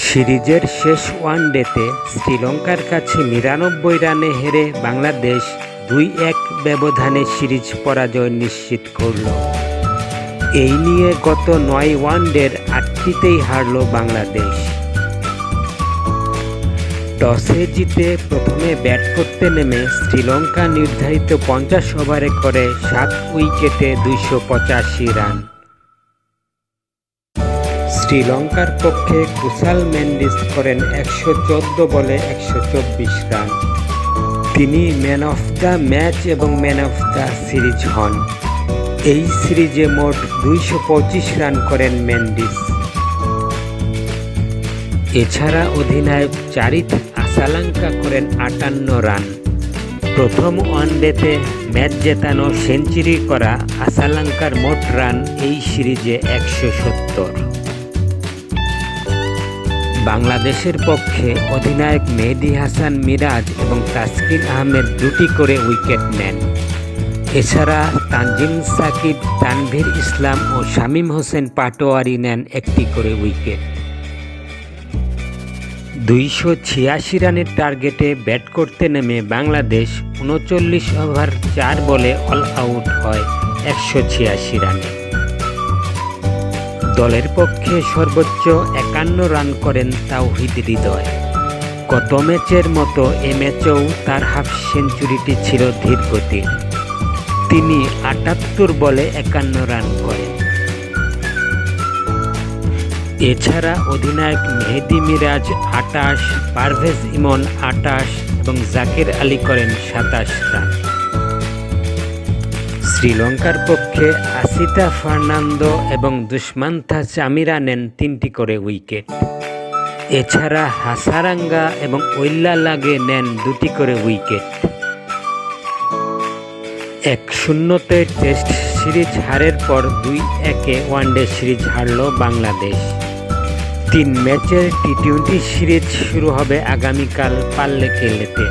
সিরিজের শেষ ওয়ানডেতে শ্রীলঙ্কার কাছে ৯৯ রানে হেরে বাংলাদেশ ২-১ ব্যবধানে সিরিজ পরাজয় নিশ্চিত করল। এই নিয়ে গত ৯ ওয়ানডের ৮টিতেই হারল বাংলাদেশ। টসে জিতে প্রথমে ব্যাট করতে নেমে শ্রীলঙ্কা নির্ধারিত ৫০ ওভারে করে ৭ উইকেটে ২৮৫ রান। শ্রীলঙ্কার পক্ষে কুশাল মেন্ডিস করেন ১১৪ বলে ১২৪ রান। তিনি ম্যান অফ দ্য ম্যাচ এবং ম্যান অফ দ্য সিরিজ হন। এই সিরিজে মোট ২২৫ রান করেন মেন্ডিস। এছাড়া অধিনায়ক চারিথ আসালাঙ্কা করেন ৫৮ রান। প্রথম ওয়ানডেতে ম্যাচ জেতানো সেঞ্চুরি করা আসালাঙ্কার মোট রান এই সিরিজে ১৭০। বাংলাদেশের পক্ষে অধিনায়ক মেহেদী হাসান মিরাজ এবং তাসকিন আহমেদ ২টি করে উইকেট নেন। এছাড়া তানজিম সাকিব, তানভীর ইসলাম ও শামীম হোসেন পাটোয়ারি নেন ১টি করে উইকেট। ২৮৬ রানের টার্গেটে ব্যাট করতে নেমে বাংলাদেশ ৩৯ ওভার ৪ বলে অল আউট হয় ১৮৬ রানে। দলের পক্ষে সর্বোচ্চ ৫১ রান করেন তাওহিদ হৃদয়। গত ম্যাচের মতো এ ম্যাচেও তার হাফ সেঞ্চুরিটি ছিল ধীর গতির। তিনি ৭৮ বলে ৫১ রান করেন। এছাড়া অধিনায়ক মেহেদী মিরাজ ২৮, পারভেজ ইমন ২৮ এবং জাকির আলী করেন ২৭ রান। শ্রীলঙ্কার পক্ষে আসিতা ফার্নান্দো এবং দুষ্মান্থা চামিরা নেন ৩টি করে উইকেট। এছাড়া হাসারাঙ্গা এবং ঐল্লালাগে নেন ২টি করে উইকেট। ১-০তে টেস্ট সিরিজ হারের পর ২-১ ওয়ানডে সিরিজ হারল বাংলাদেশ। ৩ ম্যাচের টি-২০ সিরিজ শুরু হবে আগামীকাল পাল্লেকেলেতে।